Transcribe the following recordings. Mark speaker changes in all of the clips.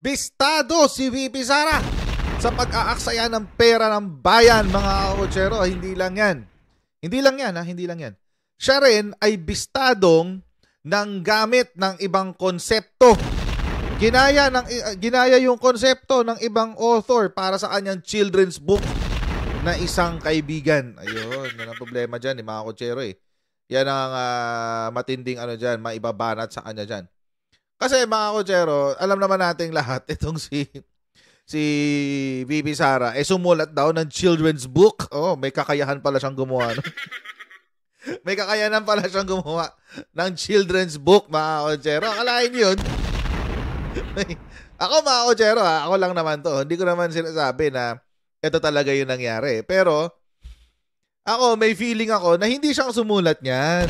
Speaker 1: Bistado si VP Sara sa pag-aaksaya ng pera ng bayan, mga kakotsero. Hindi lang yan. Hindi lang yan, ha? Hindi lang yan. Siya rin ay bistadong ng gamit ng ibang konsepto. Ginaya yung konsepto ng ibang author para sa kanyang children's book na Isang Kaibigan. Ayun, yan ang problema dyan, mga kotsero eh. Yan ang matinding dyan, maibabanat sa kanya dyan. Kasi mga kotsero, alam naman nating lahat, itong si VP Sara, sumulat daw ng children's book. Oh, may kakayahan pala siyang gumawa. No? May kakayahan pala siyang gumawa ng children's book, mga kotsero. Akalain niyo yun? Ako, mga kotsero, ako lang naman to. Hindi ko naman sinasabi na ito talaga yung nangyari. Pero, ako, may feeling ako na hindi siya sumulat niyan.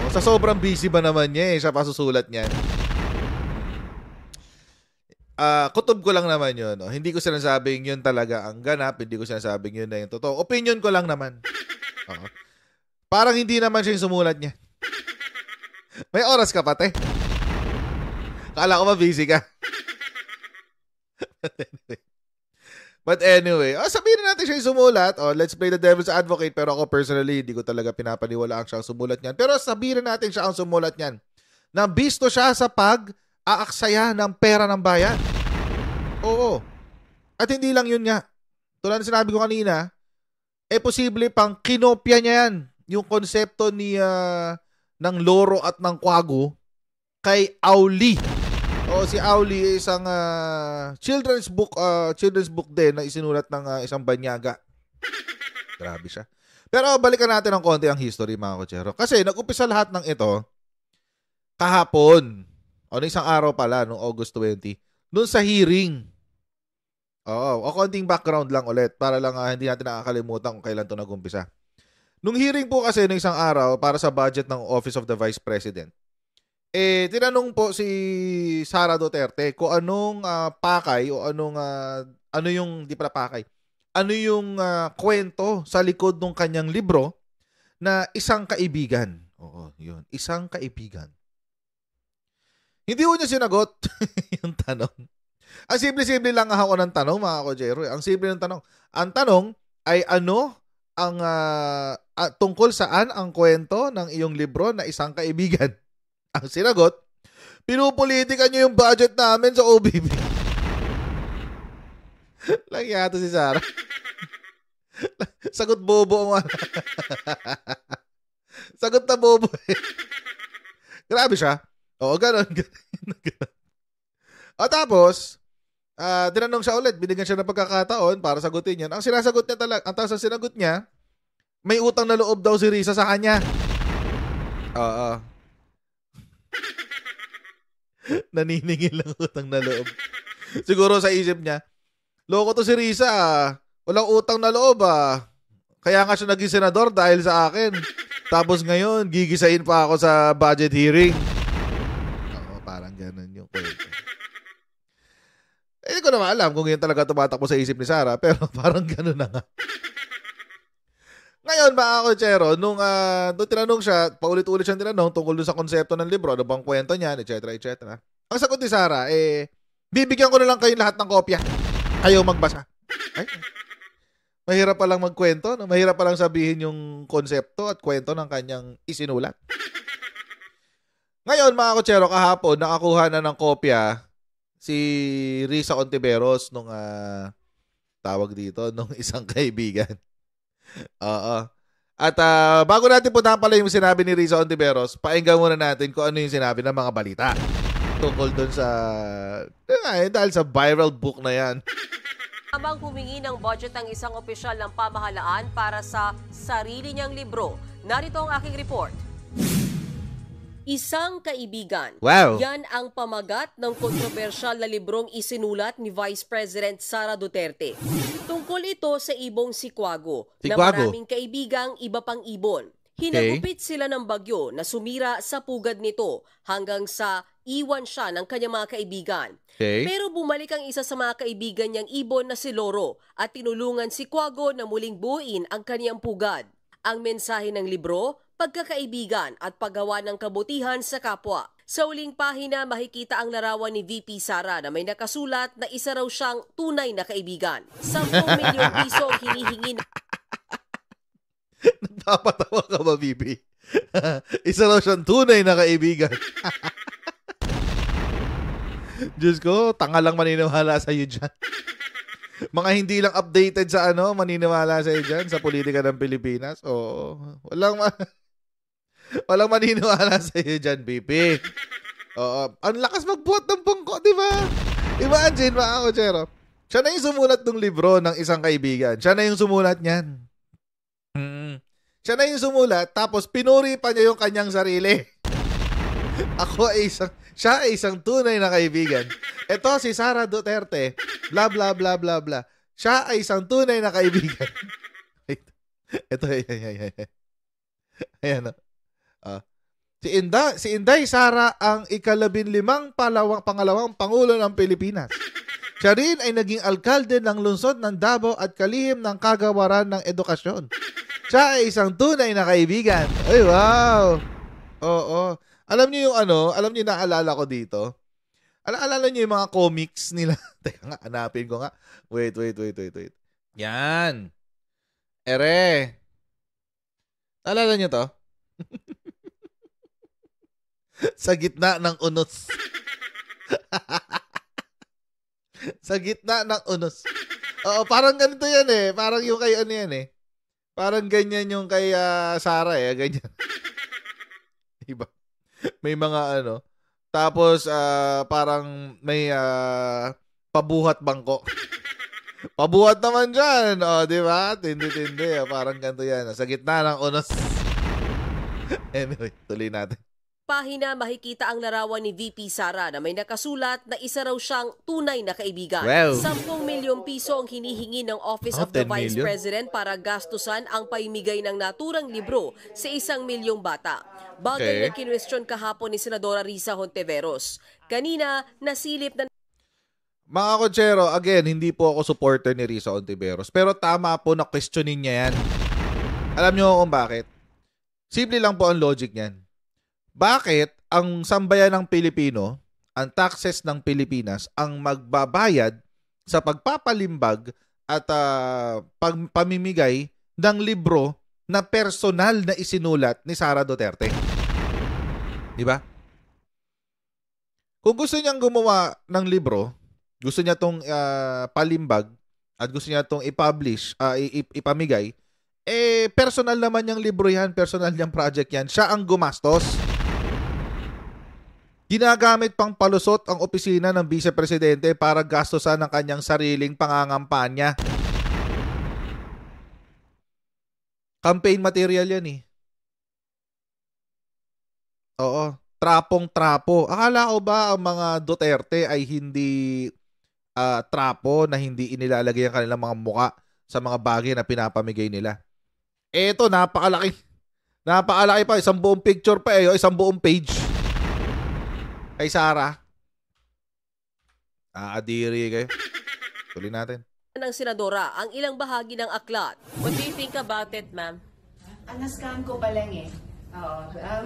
Speaker 1: Oh, sa sobrang busy ba naman niya siya pa susulat niyan. Kutob ko lang naman yun. No? Hindi ko sinasabing yun talaga ang ganap. Hindi ko sinasabing yun na yung totoo. Opinion ko lang naman. Parang hindi naman siya yung sumulat niya. May oras ka pati. Kala ko ba busy ka? But anyway, sabihin na natin siya yung sumulat. Let's play the devil's advocate. Pero ako personally, hindi ko talaga pinapaniwalaan siya ang sumulat niyan. Pero sabihin na natin siya ang sumulat niyan. Nabisto siya sa pag-aaksaya ng pera ng bayan. Oo. At hindi lang yun nga. Tulad na sinabi ko kanina, posible pang kinopya niya yan. Yung konsepto ni ng loro at ng kwago kay Auli. Si Auli isang children's book din na isinulat ng isang banyaga. Grabe siya. Pero balikan natin ng konti ang history, mga kotsero. Kasi nag-umpisa lahat ng ito kahapon. Isang araw pala, noong August 20. Doon sa hearing. Konting background lang ulit para lang hindi natin nakakalimutan kung kailan ito nag-umpisa. Nung hearing po kasi ng isang araw para sa budget ng Office of the Vice President, tinanong po si Sara Duterte kung anong pakay o ano yung, di pala pakay, ano yung kwento sa likod ng kanyang libro na Isang Kaibigan. Oo, yun. Isang Kaibigan. Hindi ko niya sinagot yung tanong. Ang simple-simple lang ako ng tanong, mga kotsero. Ang simple ng tanong. Ang tanong ay ano ang tungkol saan ang kwento ng iyong libro na Isang Kaibigan? Ang sinagot, pinupolitika niyo yung budget namin sa OBP. Langyato si Sara. Sagot bobo ang sagot na bobo. Grabe siya. Oo, ganun. Tapos, tinanong siya ulit, binigyan siya ng pagkakataon para sagutin yan. Ang sinasagot niya talaga, ang taas na sinagot niya, may utang na loob daw si Risa sa kanya. Naniningil lang utang na loob. Siguro sa isip niya, loko to si Risa, walang utang na loob Kaya nga siya naging senador dahil sa akin. Tapos ngayon, gigisain pa ako sa budget hearing. Parang ganun yung kwento. Hindi ko naman alam kung yun talaga tumatakbo sa isip ni Sara, pero parang ganun na nga. Ngayon, mga kotsero, nung tinanong siya, paulit-ulit siyang tinanong tungkol dun sa konsepto ng libro, ano bang kwento niyan, etc., etc. Ang sagot ni Sara, bibigyan ko na lang kayo lahat ng kopya. Kayo magbasa. Ay, mahirap pa lang magkwento, no? Mahirap pa lang sabihin yung konsepto at kwento ng kanyang isinulat. Ngayon, mga kotsero, kahapon, nakakuha na ng kopya si Risa Ontiveros nung tawag dito, nung Isang Kaibigan. At bago natin puntahan pala yung sinabi ni Risa Ontiveros, painggan muna natin kung ano yung sinabi ng mga balita tungkol doon sa dahil sa viral book na yan.
Speaker 2: Habang humingi ng budget ang isang opisyal ng pamahalaan para sa sarili niyang libro, narito ang aking report. Isang Kaibigan.
Speaker 1: Wow.
Speaker 2: Yan ang pamagat ng kontrobersyal na librong isinulat ni Vice President Sara Duterte. Tungkol ito sa ibong si Kwago, na maraming kaibigang iba pang ibon. Hinagupit sila ng bagyo na sumira sa pugad nito hanggang sa iwan siya ng kanyang mga kaibigan. Pero bumalik ang isa sa mga kaibigan niyang ibon na si Loro at tinulungan si Kwago na muling buuin ang kanyang pugad. Ang mensahe ng libro, pagkakaibigan at paggawa ng kabutihan sa kapwa. Sa uling pahina, makikita ang larawan ni VP Sara na may nakasulat na isa raw siyang tunay na kaibigan. 10 milyong piso ang hinihingi na...
Speaker 1: Nagpapatawa ka ba, VP? Isa raw siyang tunay na kaibigan. Diyos ko, tanga lang maniniwala sa iyo dyan. Mga hindi lang updated sa maniniwala sa iyo dyan, sa politika ng Pilipinas. Oo. Walang maniniwala sa iyo dyan, VP. Oo. Ang lakas magbuhat ng bangko, di ba? Imagine, mga kotsero. Siya na yung sumulat ng libro ng isang kaibigan. Siya na yung sumulat niyan. Siya na yung sumulat, tapos pinuri pa niya yung kanyang sarili. Siya ay isang tunay na kaibigan. Ito si Sara Duterte, bla bla bla bla bla. Siya ay isang tunay na kaibigan. Ito, ayan. Si Inday Sara ang ika-15 pangalawang Pangulo ng Pilipinas. Siya rin ay naging alkalde ng lungsod ng Davao at kalihim ng kagawaran ng edukasyon. Siya ay isang tunay na kaibigan. Ay, wow! Oo. Alam niyo yung naalala ko dito? Alala niyo yung mga comics nila? Teka nga, hanapin ko nga. Wait. Yan. Ere. Alala niyo to? Sa gitna ng unos. Sa gitna ng unos. Oo, parang ganito yan eh. Parang yung kay yan eh. Parang ganyan yung kay Sara eh. Ganyan. Diba? May mga Tapos, parang may pabuhat bangko. Pabuhat naman dyan. O, diba? Tindi. Parang ganito yan. Sa gitna ng unos. Anyway, tuloy natin.
Speaker 2: Pahina, makikita ang larawan ni VP Sara na may nakasulat na isa raw siyang tunay na kaibigan.
Speaker 1: Wow.
Speaker 2: 10 milyong piso ang hinihingi ng Office of the Vice President para gastusan ang paimigay ng naturang libro sa 1 milyong bata. Bagay na kinwestiyon kahapon ni Senadora Risa Hontiveros. Kanina, nasilip na...
Speaker 1: Mga kotsero, again, hindi po ako supporter ni Risa Hontiveros. Pero tama po na questionin niya yan. Alam niyo kung bakit? Simple lang po ang logic niyan. Bakit ang sambayan ng Pilipino, ang taxes ng Pilipinas, ang magbabayad sa pagpapalimbag at pamimigay ng libro na personal na isinulat ni Sara Duterte? Diba? Kung gusto niyang gumawa ng libro, gusto niya itong palimbag at gusto niya itong i-publish, ipamigay, personal naman niyang libro yan, personal niyang project yan. Siya ang gumastos. Ginagamit pang palusot ang opisina ng Vice Presidente para gastusan ng kanyang sariling pangangampanya. Campaign material yan eh. Oo. Trapong-trapo. Akala ko ba ang mga Duterte ay hindi trapo na hindi inilalagay ang kanilang mga muka sa mga bagay na pinapamigay nila? Eto, napakalaki. Napakalaki pa. Isang buong picture pa eh. Isang buong page. Kay Sara. Adiri kayo. Tuloy natin.
Speaker 2: Ng Senadora ang ilang bahagi ng aklat. What do you think about it, ma'am?
Speaker 3: Nascan ko pa lang eh.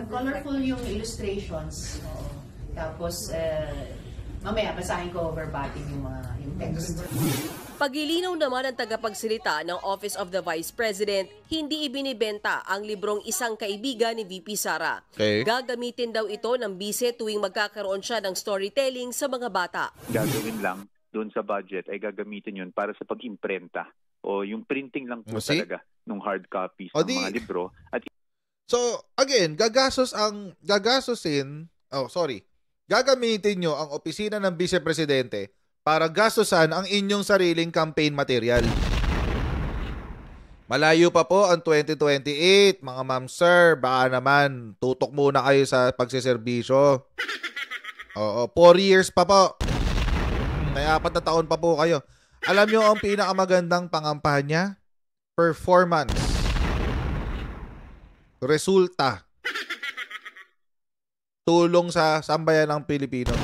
Speaker 3: Colorful yung illustrations. Tapos, mamaya basahin ko verbatim yung text.
Speaker 2: Pagilinaw naman ng tagapagsalita ng Office of the Vice President, hindi ibinibenta ang librong Isang Kaibigan ni VP Sara. Gagamitin daw ito ng bise tuwing magkakaroon siya ng storytelling sa mga bata.
Speaker 4: Gagawin lang doon sa budget ay gagamitin yun para sa pag-imprenta o yung printing lang po talaga ng hard copies ng mga libro. At
Speaker 1: so, again, gagamitin nyo ang opisina ng Vice Presidente para gastusan ang inyong sariling campaign material. Malayo pa po ang 2028, mga ma'am sir. Baka naman, tutok muna kayo sa pagsiservisyo. Oo, 4 years pa po. May 4 na taon pa po kayo. Alam nyo ang pinakamagandang pangampanya? Performance. Resulta. Tulong sa sambayan ng Pilipino.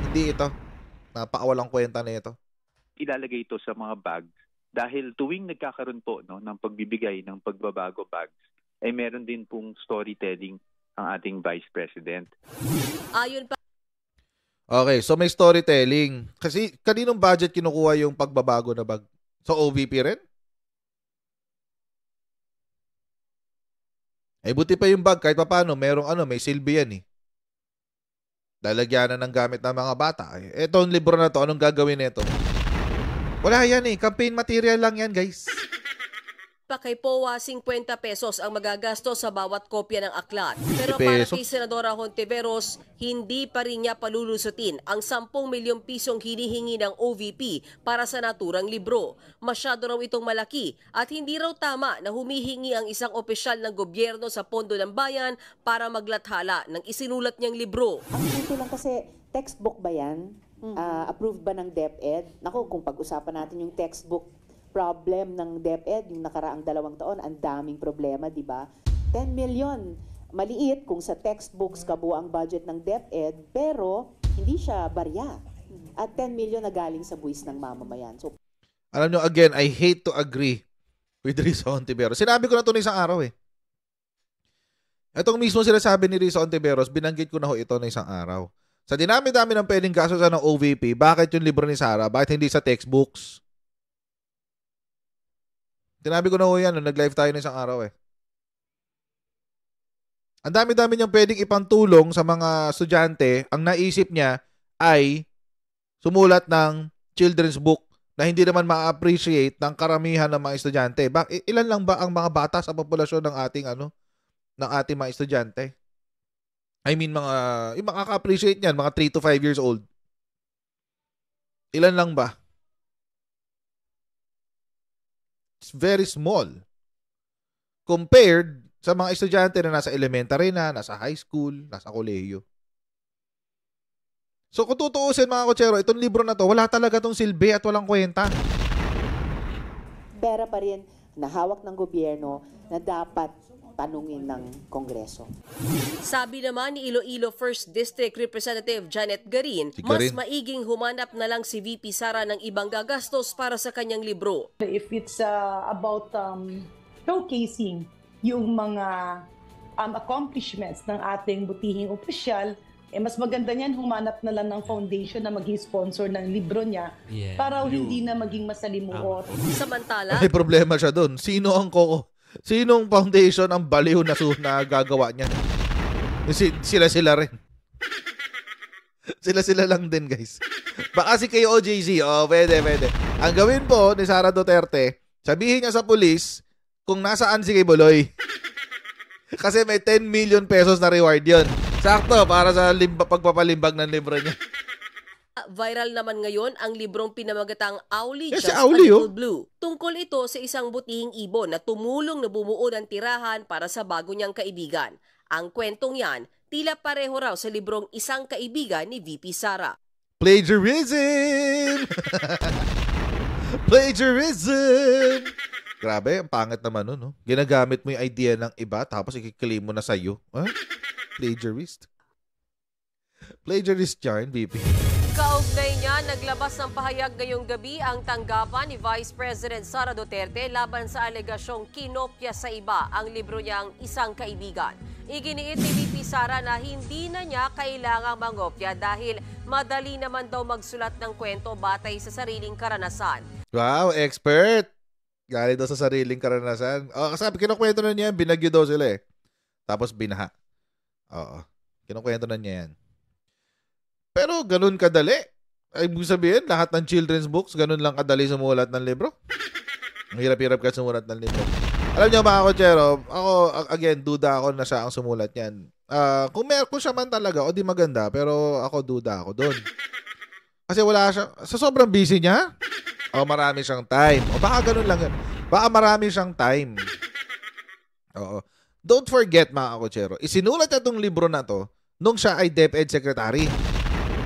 Speaker 1: Hindi ito. Napakawalang kwenta na ito.
Speaker 4: Ilalagay ito sa mga bag Dahil tuwing nagkakaroon po ng pagbibigay ng pagbabago bags, ay meron din pong storytelling ang ating Vice President.
Speaker 2: Ayon pa.
Speaker 1: Okay, so may storytelling. Kasi kaninong budget kinukuha yung pagbabago na bag? So OVP rin? Buti pa yung bag kahit paano, merong may silbi yan eh. Lalagyanan ng gamit ng mga bata. Etong libro na to, anong gagawin nito? Wala yan eh. Campaign material lang yan, guys.
Speaker 2: Pa kay POA, 50 pesos ang magagastos sa bawat kopya ng aklat. Pero para kay Senadora Hontiveros, hindi pa rin niya palulusutin ang 10 milyong pisong hinihingi ng OVP para sa naturang libro. Masyado raw itong malaki at hindi raw tama na humihingi ang isang opisyal ng gobyerno sa pondo ng bayan para maglathala ng isinulat niyang libro.
Speaker 5: Ang dito lang kasi, textbook ba yan? Approved ba ng DepEd? Naku, kung pag-usapan natin yung textbook problem ng DepEd, yung nakaraang 2 taon, ang daming problema, di ba? 10 million, maliit kung sa textbooks kabuang budget ng DepEd, pero hindi siya barya. At 10 million na galing sa buwis ng mamamayan. So,
Speaker 1: alam nyo, again, I hate to agree with Risa Hontiveros. Sinabi ko na ito na isang araw eh. Itong mismo sinasabi ni Risa Hontiveros, binanggit ko na ho ito na isang araw. Sa dinami-dami ng pwedeng gastusan ng OVP, bakit yung libro ni Sara? Bakit hindi sa textbooks? Tinabi ko na ho yan, nag-live tayo na isang araw eh. Ang dami-dami niyang pwedeng ipantulong sa mga estudyante, ang naisip niya ay sumulat ng children's book na hindi naman ma-appreciate ng karamihan ng mga estudyante. Ilan lang ba ang mga bata sa populasyon ng ating ng ating mga estudyante? I mean, yung makaka-appreciate niyan, mga 3 to 5 years old. Ilan lang ba? It's very small compared sa mga estudyante na nasa elementary na, nasa high school, nasa kolehiyo. So kung tutuusin mga kotsero, itong libro na to, wala talaga tong silbi at walang kwenta.
Speaker 5: pera pa rin na hawak ng gobyerno na dapat tanungin ng Kongreso.
Speaker 2: Sabi naman ni Iloilo 1st District Representative Janet Garin, mas maiging humanap na lang si VP Sara ng ibang gagastos para sa kanyang libro.
Speaker 6: If it's about showcasing yung mga accomplishments ng ating butihing opisyal, mas maganda niyan humanap na lang ng foundation na mag-sponsor ng libro niya para hindi na maging masalimuot.
Speaker 2: Samantala,
Speaker 1: may problema siya doon. Sinong foundation ang baliw na gagawa niya? Sila rin. Sila lang din, guys. Baka si kay OJC, pwede. Ang gawin po ni Sara Duterte, sabihin niya sa pulis kung nasaan si kay Buloy. Kasi may 10 million pesos na reward yon. Sakto, para sa pagpapalimbag ng libro niya.
Speaker 2: Viral naman ngayon ang librong pinamagatang Auli
Speaker 1: Just
Speaker 2: a Little Blue. Tungkol ito sa isang butihing ibon na tumulong na bumuo ng tirahan para sa bago niyang kaibigan. Ang kwentong yan, tila pareho raw sa librong Isang Kaibigan ni VP Sara.
Speaker 1: Plagiarism! Plagiarism! Grabe, ang pangit naman nun, no? Ginagamit mo yung idea ng iba tapos i-claim mo na sa'yo. Huh? Plagiarist. Plagiarist yarn, VP.
Speaker 2: Kaugnay niya, naglabas ng pahayag ngayong gabi ang tanggapan ni Vice President Sara Duterte laban sa alegasyong kinopya sa iba ang libro niyang Isang Kaibigan. Iginiit ni VP Sara na hindi na niya kailangang mangopya dahil madali naman daw magsulat ng kwento batay sa sariling karanasan.
Speaker 1: Wow, expert! Galing daw sa sariling karanasan. Kasi kinukwento na niya, binagyo daw sila eh. Tapos binaha. Oo. Kinukwento na niya yan. Pero ganun kadali. Ay, ibig sabihin, lahat ng children's books, ganun lang kadali sumulat ng libro. Ang hirap-hirap ka sumulat ng libro. Alam niyo mga kotsero, ako, again, duda ako na siya ang sumulat yan. Kung siya man talaga, o di maganda, pero ako duda ako doon. Kasi wala siya, sa sobrang busy niya, marami siyang time. O baka ganun lang. Baka marami siyang time. Oo. Don't forget mga kotsero, isinulat niya itong libro na to nung siya ay DepEd Secretary.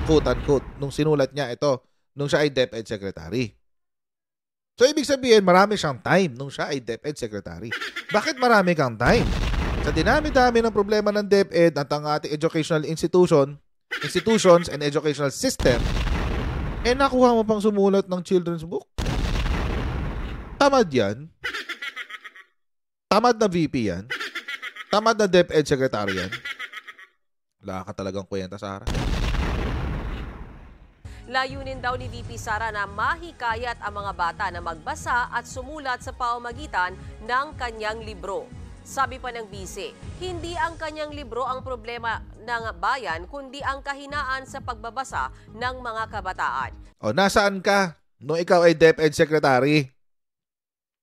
Speaker 1: Quote-unquote, nung sinulat niya ito, nung siya ay DepEd Secretary. So, ibig sabihin, marami siyang time nung siya ay DepEd Secretary. Bakit marami kang time? Sa dinami-dami ng problema ng DepEd at ang ating educational institutions and educational system, nakuha mo pang sumulat ng children's book? Tamad yan. Tamad na VP yan. Tamad na DepEd Secretary yan. Wala ka talagang kwenta, Sara.
Speaker 2: Layunin daw ni VP Sara na mahikayat ang mga bata na magbasa at sumulat sa pamamagitan ng kanyang libro. Sabi pa ng vice, hindi ang kanyang libro ang problema ng bayan, kundi ang kahinaan sa pagbabasa ng mga kabataan.
Speaker 1: O, nasaan ka nung ikaw ay DepEd Secretary?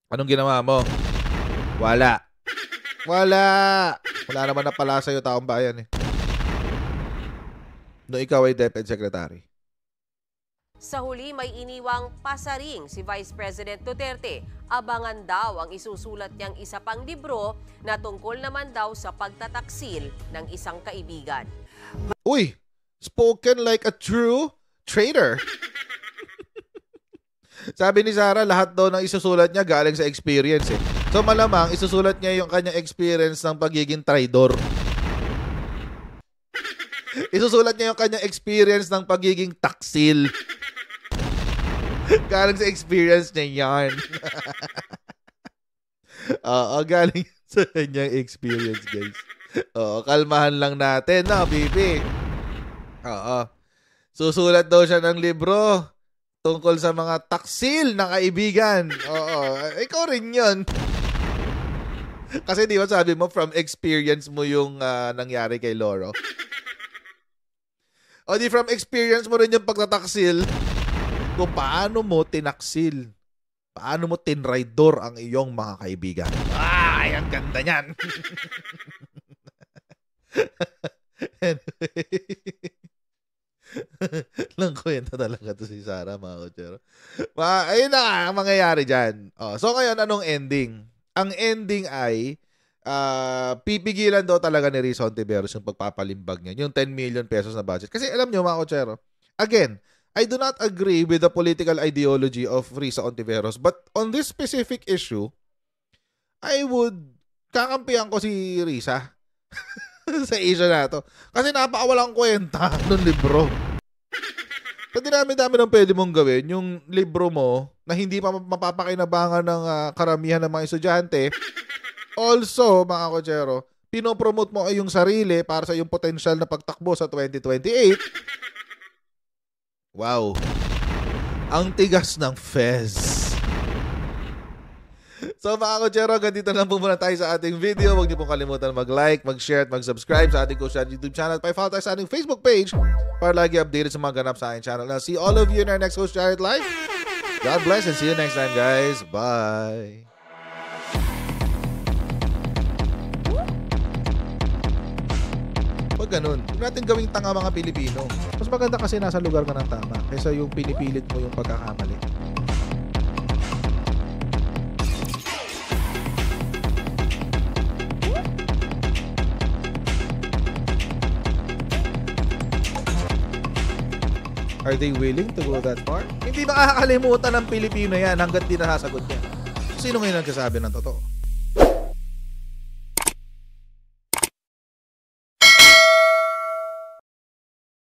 Speaker 1: Anong ginawa mo? Wala. Wala naman na pala sa'yo taong bayan eh. Nung ikaw ay DepEd Secretary.
Speaker 2: Sa huli, may iniwang pasaring si Vice President Duterte. Abangan daw ang isusulat niyang isa pang libro na tungkol naman daw sa pagtataksil ng isang kaibigan.
Speaker 1: Uy! Spoken like a true traitor. Sabi ni Sara, lahat daw ng isusulat niya galing sa experience eh. So malamang, isusulat niya yung kanyang experience ng pagiging traidor. Isusulat niya yung kanyang experience ng pagiging taksil. Galing sa experience niya yan. Oo, galing sa kanyang experience, guys. Oo, kalmahan lang natin, no, Bibi? Oo. Susulat daw siya ng libro tungkol sa mga taksil na kaibigan. Oo, ikaw rin yun. Kasi di ba sabi mo, from experience mo yung nangyari kay Loro? O di from experience mo rin yung pagtataksil kung paano mo tinaksil, paano mo tinraidor ang iyong mga kaibigan. Ay, ang ganda niyan. Lang kwenta talaga to si Sara, mga kutsero. Ayun na nga ang mangyayari dyan. So ngayon, anong ending? Ang ending ay pipigilan daw talaga ni Risa Hontiveros yung pagpapalimbag niya, yung 10 million pesos na budget. Kasi alam nyo, mga kutsero, again, I do not agree with the political ideology of Risa Hontiveros, but on this specific issue, I would kakampihan ko si Risa sa issue na to. Kasi napakawalang kwenta ng libro. Sa dinami-dami ng pwede mong gawin, yung libro mo na hindi pa mapapakinabangan ng karamihan ng mga estudyante. Also, mga kutsero, pinopromote mo ay yung sarili para sa yung potential na pagtakbo sa 2028. Wow. Ang tigas ng Fez. So mga kutsero, ganito lang po muna tayo sa ating video. Huwag niyo pong kalimutan mag-like, mag-share at mag-subscribe sa ating Coach Chad YouTube channel. Pa-follow tayo sa ating Facebook page para lagi updated sa mga ganap sa ating channel. Now, see all of you in our next Coach Chad Live. God bless and see you next time, guys. Bye. Pag ganun, huwag natin gawing tanga mga Pilipino. Mas maganda kasi nasa lugar ka ng tama kaysa yung pinipilit mo yung pagkakamali. Are they willing to go that far? Hindi makakalimutan ng Pilipino yan hanggat di nasasagot niya. Sino ngayon nagsasabi ng totoo?